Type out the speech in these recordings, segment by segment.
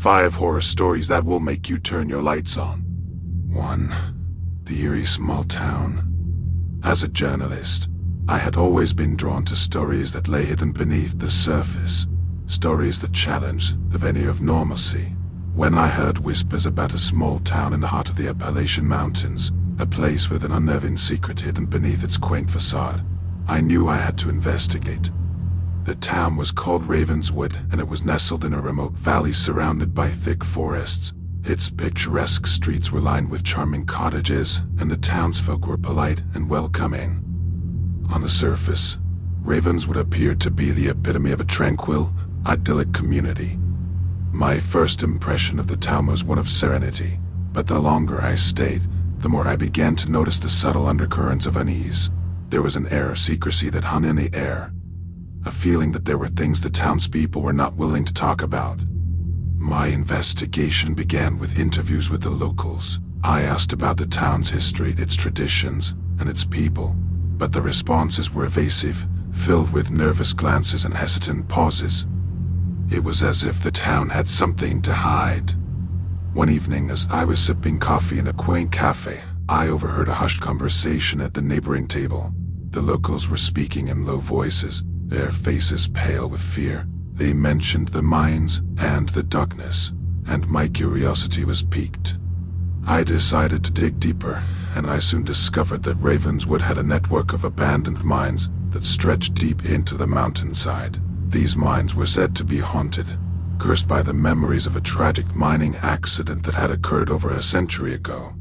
5 horror stories that will make you turn your lights on. 1. The Eie Small Town. As a journalist, I had always been drawn to stories that lay hidden beneath the surface, stories that challenged the veneer of normalcy. When I heard whispers about a small town in the heart of the Appalachian Mountains, a place with an unnerving secret hidden beneath its quaint facade, I knew I had to investigate. The town was called Ravenswood, and it was nestled in a remote valley surrounded by thick forests. Its picturesque streets were lined with charming cottages, and the townsfolk were polite and welcoming. On the surface, Ravenswood appeared to be the epitome of a tranquil, idyllic community. My first impression of the town was one of serenity, but the longer I stayed, the more I began to notice the subtle undercurrents of unease. There was an air of secrecy that hung in the air, a feeling that there were things the townspeople were not willing to talk about. My investigation began with interviews with the locals. I asked about the town's history, its traditions, and its people, but the responses were evasive, filled with nervous glances and hesitant pauses. It was as if the town had something to hide. One evening, as I was sipping coffee in a quaint cafe, I overheard a hushed conversation at the neighboring table. The locals were speaking in low voices, their faces pale with fear. They mentioned the mines and the darkness, and my curiosity was piqued. I decided to dig deeper, and I soon discovered that Ravenswood had a network of abandoned mines that stretched deep into the mountainside. These mines were said to be haunted, cursed by the memories of a tragic mining accident that had occurred over a century ago.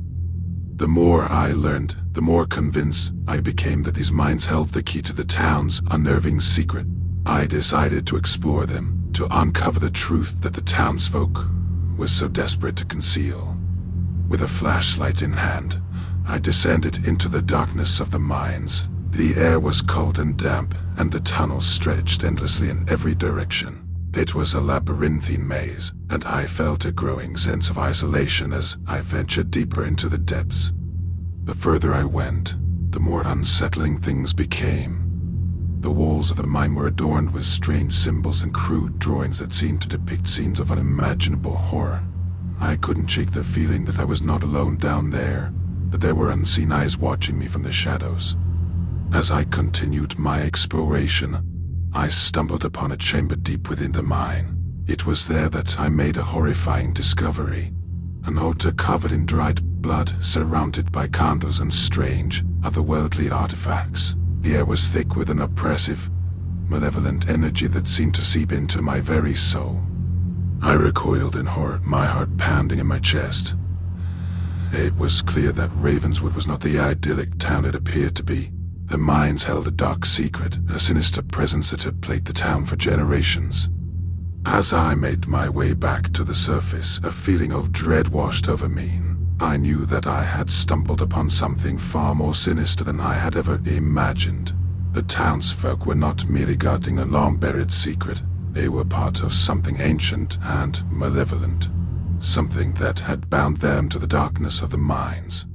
The more I learned, the more convinced I became that these mines held the key to the town's unnerving secret. I decided to explore them, to uncover the truth that the townsfolk was so desperate to conceal. With a flashlight in hand, I descended into the darkness of the mines. The air was cold and damp, and the tunnels stretched endlessly in every direction. It was a labyrinthine maze, and I felt a growing sense of isolation as I ventured deeper into the depths. The further I went, the more unsettling things became. The walls of the mine were adorned with strange symbols and crude drawings that seemed to depict scenes of unimaginable horror. I couldn't shake the feeling that I was not alone down there, that there were unseen eyes watching me from the shadows. As I continued my exploration, I stumbled upon a chamber deep within the mine. It was there that I made a horrifying discovery. An altar covered in dried blood, surrounded by candles and strange, otherworldly artifacts. The air was thick with an oppressive, malevolent energy that seemed to seep into my very soul. I recoiled in horror, my heart pounding in my chest. It was clear that Ravenswood was not the idyllic town it appeared to be. The mines held a dark secret, a sinister presence that had plagued the town for generations. As I made my way back to the surface, a feeling of dread washed over me. I knew that I had stumbled upon something far more sinister than I had ever imagined. The townsfolk were not merely guarding a long-buried secret. They were part of something ancient and malevolent, something that had bound them to the darkness of the mines.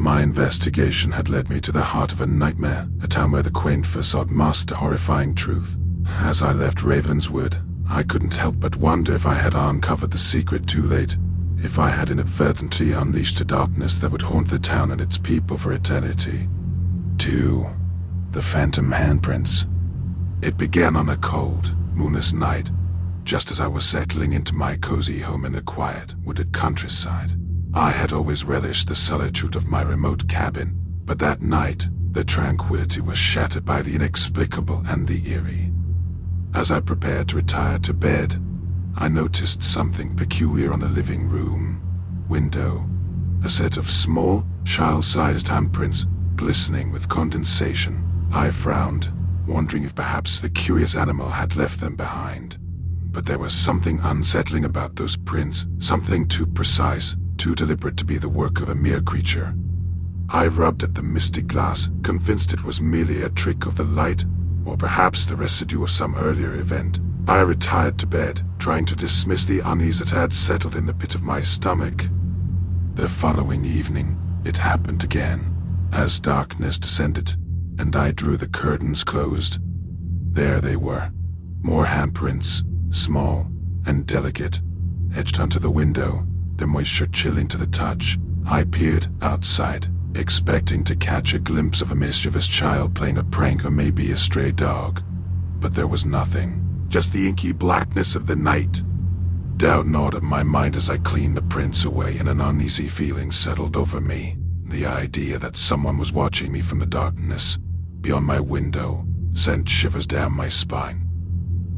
My investigation had led me to the heart of a nightmare, a town where the quaint facade masked a horrifying truth. As I left Ravenswood, I couldn't help but wonder if I had uncovered the secret too late, if I had inadvertently unleashed a darkness that would haunt the town and its people for eternity. 2. The Phantom Handprints. It began on a cold, moonless night, just as I was settling into my cozy home in the quiet, wooded countryside. I had always relished the solitude of my remote cabin, but that night, the tranquility was shattered by the inexplicable and the eerie. As I prepared to retire to bed, I noticed something peculiar on the living room window. A set of small, child-sized handprints glistening with condensation. I frowned, wondering if perhaps the curious animal had left them behind. But there was something unsettling about those prints, something too precise, too deliberate to be the work of a mere creature. I rubbed at the misty glass, convinced it was merely a trick of the light, or perhaps the residue of some earlier event. I retired to bed, trying to dismiss the unease that had settled in the pit of my stomach. The following evening, it happened again. As darkness descended, and I drew the curtains closed, there they were. More handprints, small and delicate, edged onto the window, their moisture chilling to the touch. I peered outside, expecting to catch a glimpse of a mischievous child playing a prank or maybe a stray dog. But there was nothing, just the inky blackness of the night. Doubt gnawed at my mind as I cleaned the prints away, and an uneasy feeling settled over me. The idea that someone was watching me from the darkness beyond my window sent shivers down my spine.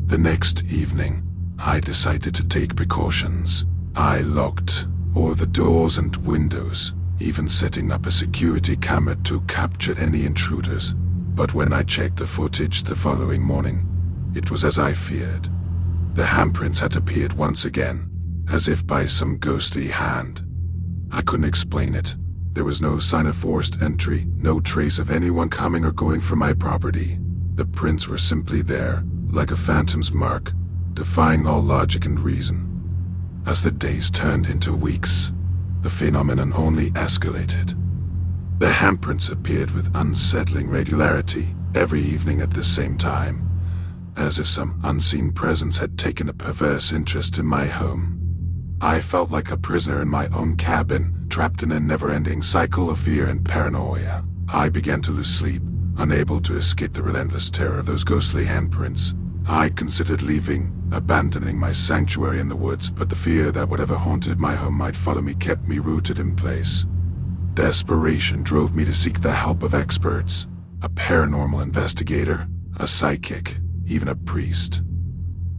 The next evening, I decided to take precautions. I locked all the doors and windows, even setting up a security camera to capture any intruders. But when I checked the footage the following morning, it was as I feared. The handprints had appeared once again, as if by some ghostly hand. I couldn't explain it. There was no sign of forced entry, no trace of anyone coming or going from my property. The prints were simply there, like a phantom's mark, defying all logic and reason. As the days turned into weeks, the phenomenon only escalated. The handprints appeared with unsettling regularity every evening at the same time, as if some unseen presence had taken a perverse interest in my home. I felt like a prisoner in my own cabin, trapped in a never-ending cycle of fear and paranoia. I began to lose sleep, unable to escape the relentless terror of those ghostly handprints. I considered leaving, abandoning my sanctuary in the woods, but the fear that whatever haunted my home might follow me kept me rooted in place. Desperation drove me to seek the help of experts, a paranormal investigator, a psychic, even a priest.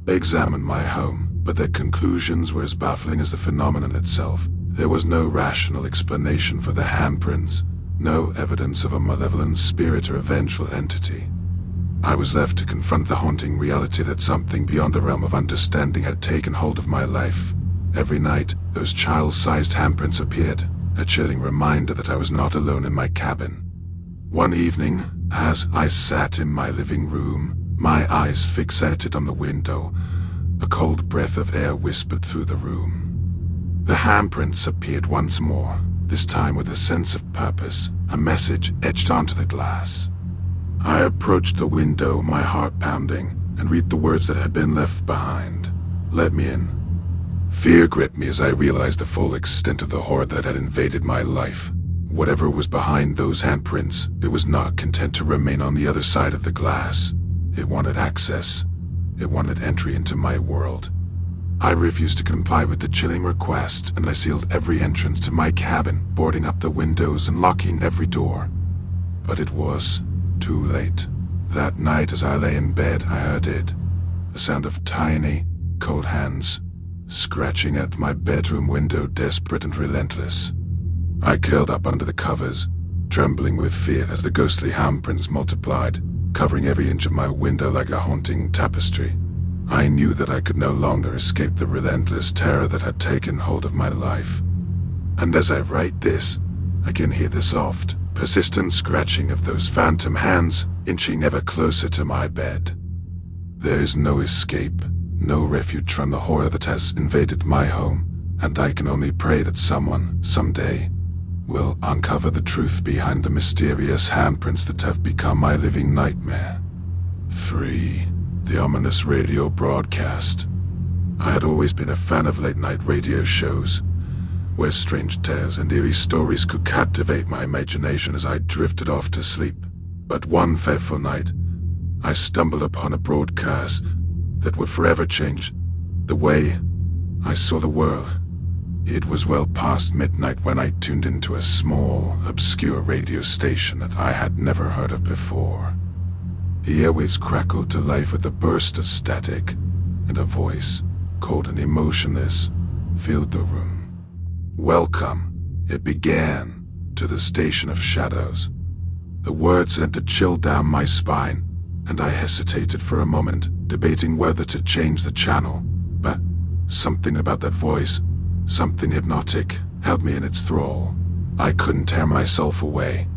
They examined my home, but their conclusions were as baffling as the phenomenon itself. There was no rational explanation for the handprints, no evidence of a malevolent spirit or a vengeful entity. I was left to confront the haunting reality that something beyond the realm of understanding had taken hold of my life. Every night, those child-sized handprints appeared, a chilling reminder that I was not alone in my cabin. One evening, as I sat in my living room, my eyes fixated on the window, a cold breath of air whispered through the room. The handprints appeared once more, this time with a sense of purpose, a message etched onto the glass. I approached the window, my heart pounding, and read the words that had been left behind. Let me in. Fear gripped me as I realized the full extent of the horror that had invaded my life. Whatever was behind those handprints, it was not content to remain on the other side of the glass. It wanted access. It wanted entry into my world. I refused to comply with the chilling request, and I sealed every entrance to my cabin, boarding up the windows and locking every door. But it was too late. That night as I lay in bed, I heard it. The sound of tiny, cold hands, scratching at my bedroom window, desperate and relentless. I curled up under the covers, trembling with fear as the ghostly handprints multiplied, covering every inch of my window like a haunting tapestry. I knew that I could no longer escape the relentless terror that had taken hold of my life. And as I write this, I can hear the soft, persistent scratching of those phantom hands, inching ever closer to my bed. There is no escape, no refuge from the horror that has invaded my home, and I can only pray that someone, someday, will uncover the truth behind the mysterious handprints that have become my living nightmare. 3. The ominous radio broadcast. I had always been a fan of late-night radio shows, where strange tales and eerie stories could captivate my imagination as I drifted off to sleep. But one fateful night, I stumbled upon a broadcast that would forever change the way I saw the world. It was well past midnight when I tuned into a small, obscure radio station that I had never heard of before. The airwaves crackled to life with a burst of static, and a voice, cold and emotionless, filled the room. Welcome, it began, to the station of shadows. The words sent a chill down my spine, and I hesitated for a moment, debating whether to change the channel. But something about that voice, something hypnotic, held me in its thrall. I couldn't tear myself away.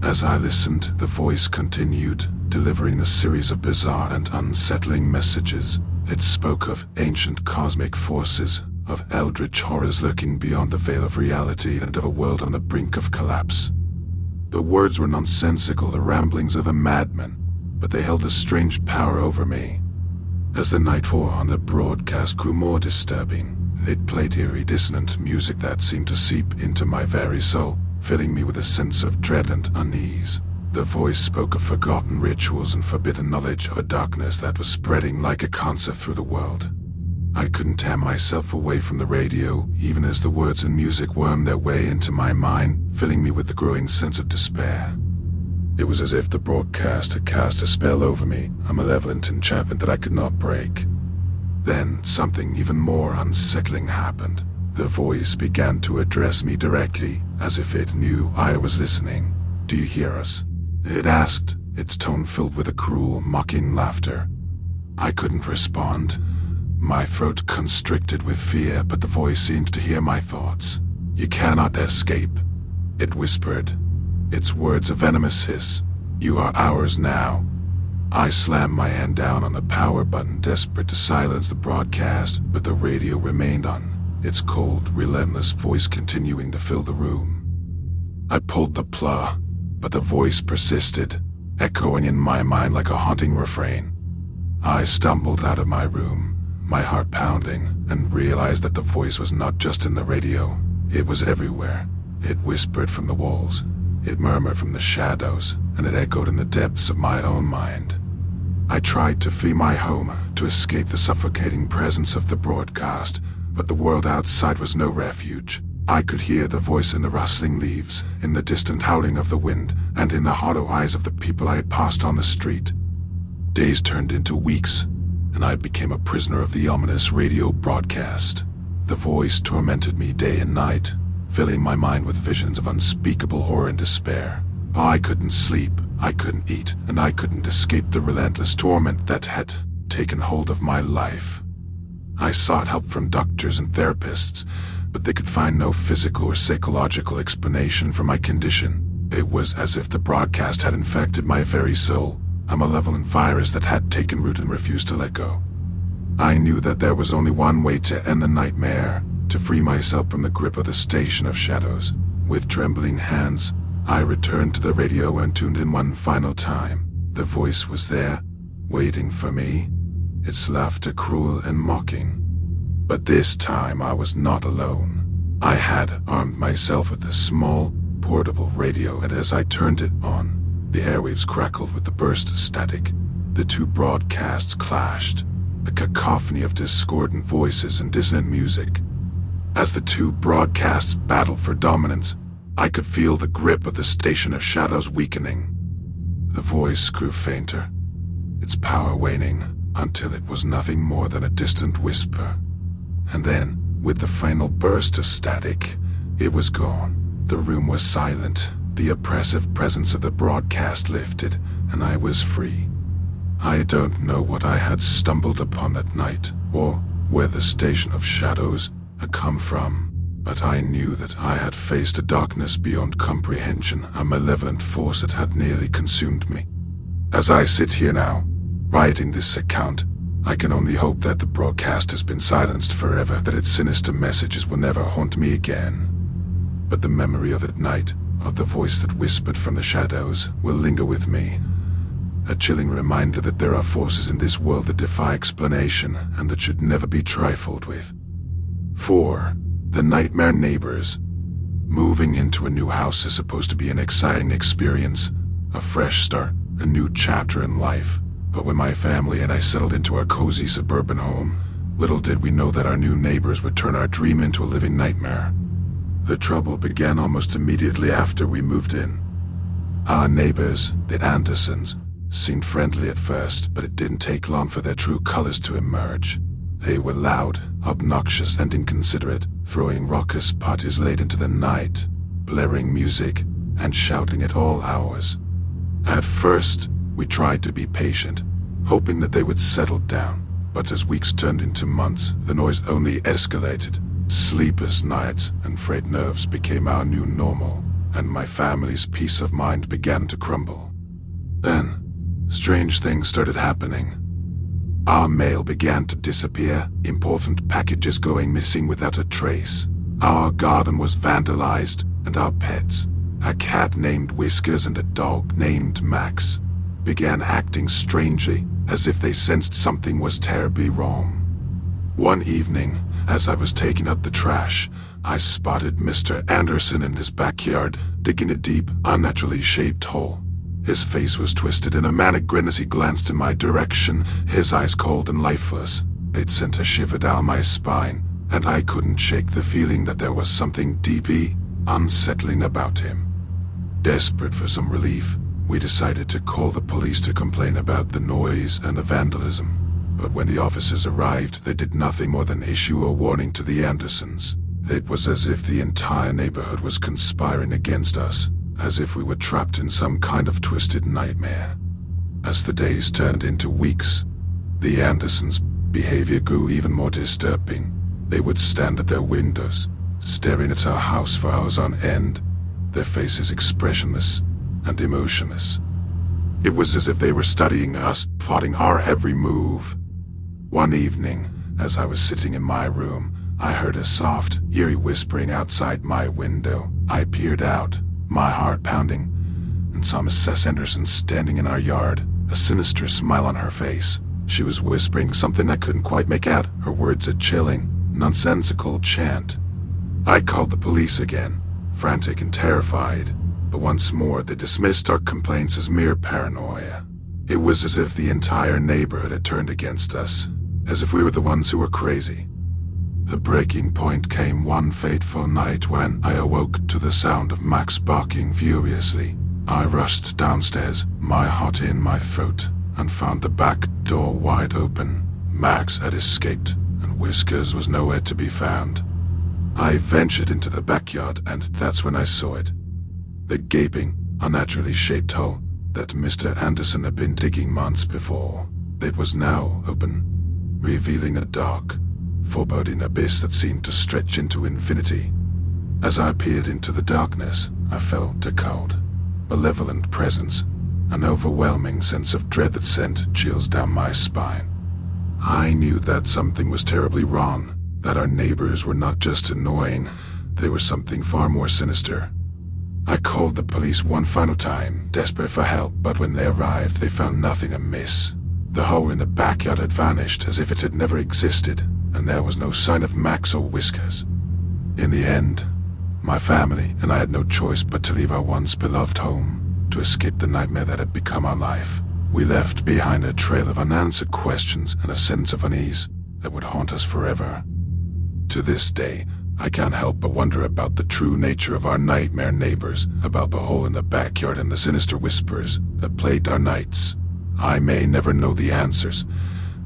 As I listened, the voice continued, delivering a series of bizarre and unsettling messages. It spoke of ancient cosmic forces, of eldritch horrors lurking beyond the veil of reality, and of a world on the brink of collapse. The words were nonsensical, the ramblings of a madman, but they held a strange power over me. As the night wore on, the broadcast grew more disturbing. It played eerie, dissonant music that seemed to seep into my very soul, filling me with a sense of dread and unease. The voice spoke of forgotten rituals and forbidden knowledge, a darkness that was spreading like a cancer through the world. I couldn't tear myself away from the radio, even as the words and music wormed their way into my mind, filling me with the growing sense of despair. It was as if the broadcast had cast a spell over me, a malevolent enchantment that I could not break. Then something even more unsettling happened. The voice began to address me directly, as if it knew I was listening. "Do you hear us?" it asked, its tone filled with a cruel, mocking laughter. I couldn't respond. My throat constricted with fear, but the voice seemed to hear my thoughts. "You cannot escape," it whispered, its words a venomous hiss. "You are ours now." I slammed my hand down on the power button, desperate to silence the broadcast, but the radio remained on, its cold, relentless voice continuing to fill the room. I pulled the plug, but the voice persisted, echoing in my mind like a haunting refrain. I stumbled out of my room, my heart pounding, and realized that the voice was not just in the radio. It was everywhere. It whispered from the walls, it murmured from the shadows, and it echoed in the depths of my own mind. I tried to flee my home, to escape the suffocating presence of the broadcast, but the world outside was no refuge. I could hear the voice in the rustling leaves, in the distant howling of the wind, and in the hollow eyes of the people I had passed on the street. Days turned into weeks, and I became a prisoner of the ominous radio broadcast. The voice tormented me day and night, filling my mind with visions of unspeakable horror and despair. I couldn't sleep, I couldn't eat, and I couldn't escape the relentless torment that had taken hold of my life. I sought help from doctors and therapists, but they could find no physical or psychological explanation for my condition. It was as if the broadcast had infected my very soul, a malevolent virus that had taken root and refused to let go. I knew that there was only one way to end the nightmare, to free myself from the grip of the station of shadows. With trembling hands, I returned to the radio and tuned in one final time. The voice was there, waiting for me, its laughter cruel and mocking. But this time I was not alone. I had armed myself with a small, portable radio, and as I turned it on, the airwaves crackled with the burst of static. The two broadcasts clashed, a cacophony of discordant voices and dissonant music. As the two broadcasts battled for dominance, I could feel the grip of the station of shadows weakening. The voice grew fainter, its power waning, until it was nothing more than a distant whisper. And then, with the final burst of static, it was gone. The room was silent, the oppressive presence of the broadcast lifted, and I was free. I don't know what I had stumbled upon that night, or where the station of shadows had come from, but I knew that I had faced a darkness beyond comprehension, a malevolent force that had nearly consumed me. As I sit here now, writing this account, I can only hope that the broadcast has been silenced forever, that its sinister messages will never haunt me again. But the memory of that night, of the voice that whispered from the shadows, will linger with me. A chilling reminder that there are forces in this world that defy explanation and that should never be trifled with. 4. The Nightmare Neighbors. Moving into a new house is supposed to be an exciting experience, a fresh start, a new chapter in life. But when my family and I settled into our cozy suburban home, little did we know that our new neighbors would turn our dream into a living nightmare. The trouble began almost immediately after we moved in. Our neighbors, the Andersons, seemed friendly at first, but it didn't take long for their true colors to emerge. They were loud, obnoxious, and inconsiderate, throwing raucous parties late into the night, blaring music, and shouting at all hours. At first, we tried to be patient, hoping that they would settle down, but as weeks turned into months, the noise only escalated. Sleepless nights and frayed nerves became our new normal, and my family's peace of mind began to crumble. Then, strange things started happening. Our mail began to disappear, important packages going missing without a trace. Our garden was vandalized, and our pets, a cat named Whiskers and a dog named Max, began acting strangely, as if they sensed something was terribly wrong. One evening, as I was taking out the trash, I spotted Mr. Anderson in his backyard, digging a deep, unnaturally shaped hole. His face was twisted in a manic grin as he glanced in my direction, his eyes cold and lifeless. It sent a shiver down my spine, and I couldn't shake the feeling that there was something deeply unsettling about him. Desperate for some relief, we decided to call the police to complain about the noise and the vandalism. But when the officers arrived, they did nothing more than issue a warning to the Andersons. It was as if the entire neighborhood was conspiring against us, as if we were trapped in some kind of twisted nightmare. As the days turned into weeks, the Andersons' behavior grew even more disturbing. They would stand at their windows, staring at our house for hours on end, their faces expressionless and emotionless. It was as if they were studying us, plotting our every move. One evening, as I was sitting in my room, I heard a soft, eerie whispering outside my window. I peered out, my heart pounding, and saw Mrs. Anderson standing in our yard, a sinister smile on her face. She was whispering something I couldn't quite make out, her words a chilling, nonsensical chant. I called the police again, frantic and terrified, but once more they dismissed our complaints as mere paranoia. It was as if the entire neighborhood had turned against us, as if we were the ones who were crazy. The breaking point came one fateful night when I awoke to the sound of Max barking furiously. I rushed downstairs, my heart in my throat, and found the back door wide open. Max had escaped, and Whiskers was nowhere to be found. I ventured into the backyard, and that's when I saw it. The gaping, unnaturally shaped hole that Mr. Anderson had been digging months before. It was now open, revealing a dark, foreboding abyss that seemed to stretch into infinity. As I peered into the darkness, I felt a cold, malevolent presence, an overwhelming sense of dread that sent chills down my spine. I knew that something was terribly wrong, that our neighbors were not just annoying, they were something far more sinister. I called the police one final time, desperate for help, but when they arrived, they found nothing amiss. The hole in the backyard had vanished as if it had never existed, and there was no sign of Max or Whiskers. In the end, my family and I had no choice but to leave our once beloved home, to escape the nightmare that had become our life. We left behind a trail of unanswered questions and a sense of unease that would haunt us forever. To this day, I can't help but wonder about the true nature of our nightmare neighbors, about the hole in the backyard and the sinister whispers that plagued our nights. I may never know the answers,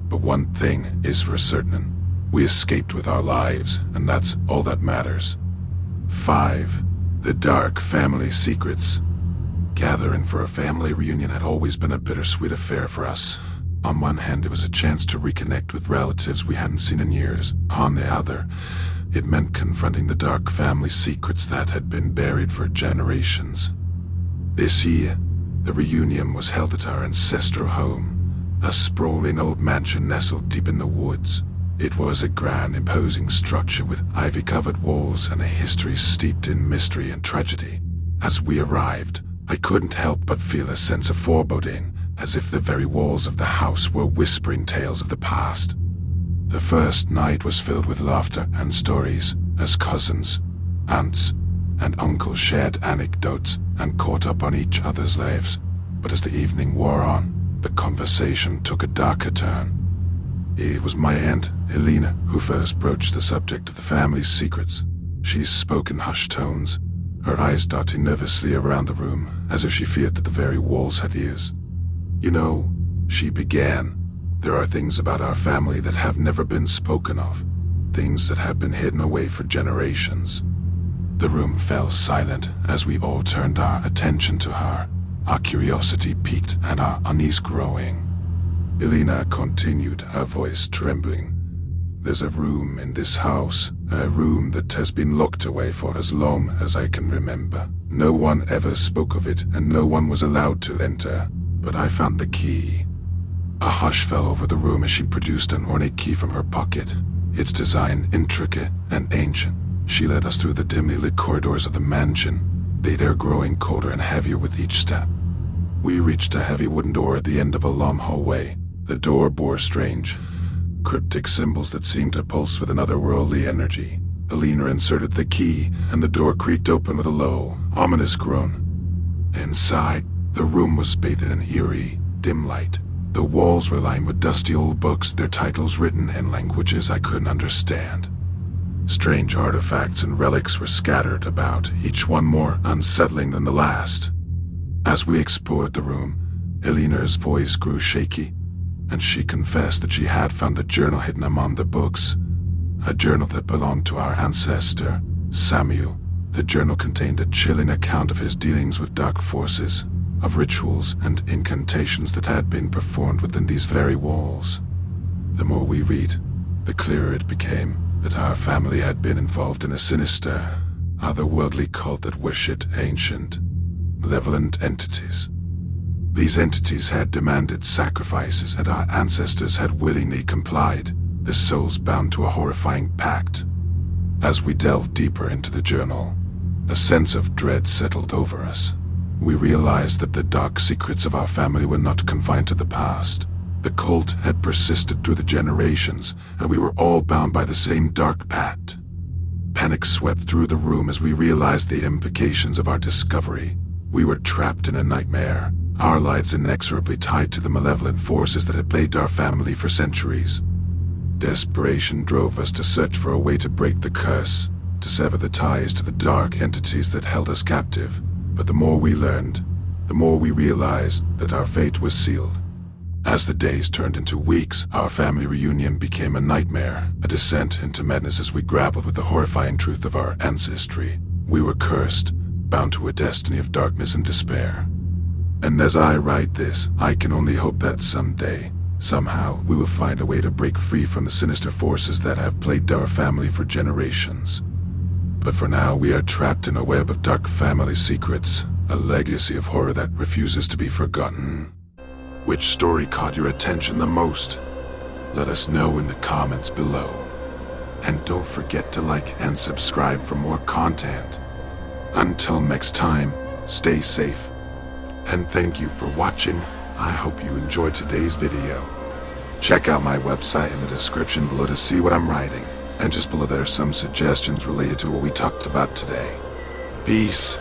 but one thing is for certain. We escaped with our lives, and that's all that matters. 5. The Dark Family Secrets. Gathering for a family reunion had always been a bittersweet affair for us. On one hand, it was a chance to reconnect with relatives we hadn't seen in years. On the other, it meant confronting the dark family secrets that had been buried for generations. This year, the reunion was held at our ancestral home, a sprawling old mansion nestled deep in the woods. It was a grand, imposing structure with ivy-covered walls and a history steeped in mystery and tragedy. As we arrived, I couldn't help but feel a sense of foreboding, as if the very walls of the house were whispering tales of the past. The first night was filled with laughter and stories, as cousins, aunts, and uncles shared anecdotes and caught up on each other's lives. But as the evening wore on, the conversation took a darker turn. It was my aunt, Elena, who first broached the subject of the family's secrets. She spoke in hushed tones, her eyes darting nervously around the room, as if she feared that the very walls had ears. "You know," she began, "there are things about our family that have never been spoken of, things that have been hidden away for generations." The room fell silent as we all turned our attention to her, our curiosity piqued and our unease growing. Elena continued, her voice trembling. "There's a room in this house, a room that has been locked away for as long as I can remember. No one ever spoke of it, and no one was allowed to enter, but I found the key." A hush fell over the room as she produced an ornate key from her pocket, its design intricate and ancient. She led us through the dimly lit corridors of the mansion, the air growing colder and heavier with each step. We reached a heavy wooden door at the end of a long hallway. The door bore strange, cryptic symbols that seemed to pulse with an otherworldly energy. Elena inserted the key, and the door creaked open with a low, ominous groan. Inside, the room was bathed in an eerie, dim light. The walls were lined with dusty old books, their titles written in languages I couldn't understand. Strange artifacts and relics were scattered about, each one more unsettling than the last. As we explored the room, Elena's voice grew shaky, and she confessed that she had found a journal hidden among the books. A journal that belonged to our ancestor, Samuel. The journal contained a chilling account of his dealings with dark forces, of rituals and incantations that had been performed within these very walls. The more we read, the clearer it became that our family had been involved in a sinister, otherworldly cult that worshipped ancient, malevolent entities. These entities had demanded sacrifices, and our ancestors had willingly complied, their souls bound to a horrifying pact. As we delved deeper into the journal, a sense of dread settled over us. We realized that the dark secrets of our family were not confined to the past. The cult had persisted through the generations, and we were all bound by the same dark pact. Panic swept through the room as we realized the implications of our discovery. We were trapped in a nightmare, our lives inexorably tied to the malevolent forces that had plagued our family for centuries. Desperation drove us to search for a way to break the curse, to sever the ties to the dark entities that held us captive. But the more we learned, the more we realized that our fate was sealed. As the days turned into weeks, our family reunion became a nightmare, a descent into madness as we grappled with the horrifying truth of our ancestry. We were cursed, bound to a destiny of darkness and despair. And as I write this, I can only hope that someday, somehow, we will find a way to break free from the sinister forces that have plagued our family for generations. But for now, we are trapped in a web of dark family secrets, a legacy of horror that refuses to be forgotten. Which story caught your attention the most? Let us know in the comments below. And don't forget to like and subscribe for more content. Until next time, stay safe. And thank you for watching. I hope you enjoyed today's video. Check out my website in the description below to see what I'm writing. And just below there are some suggestions related to what we talked about today. Peace.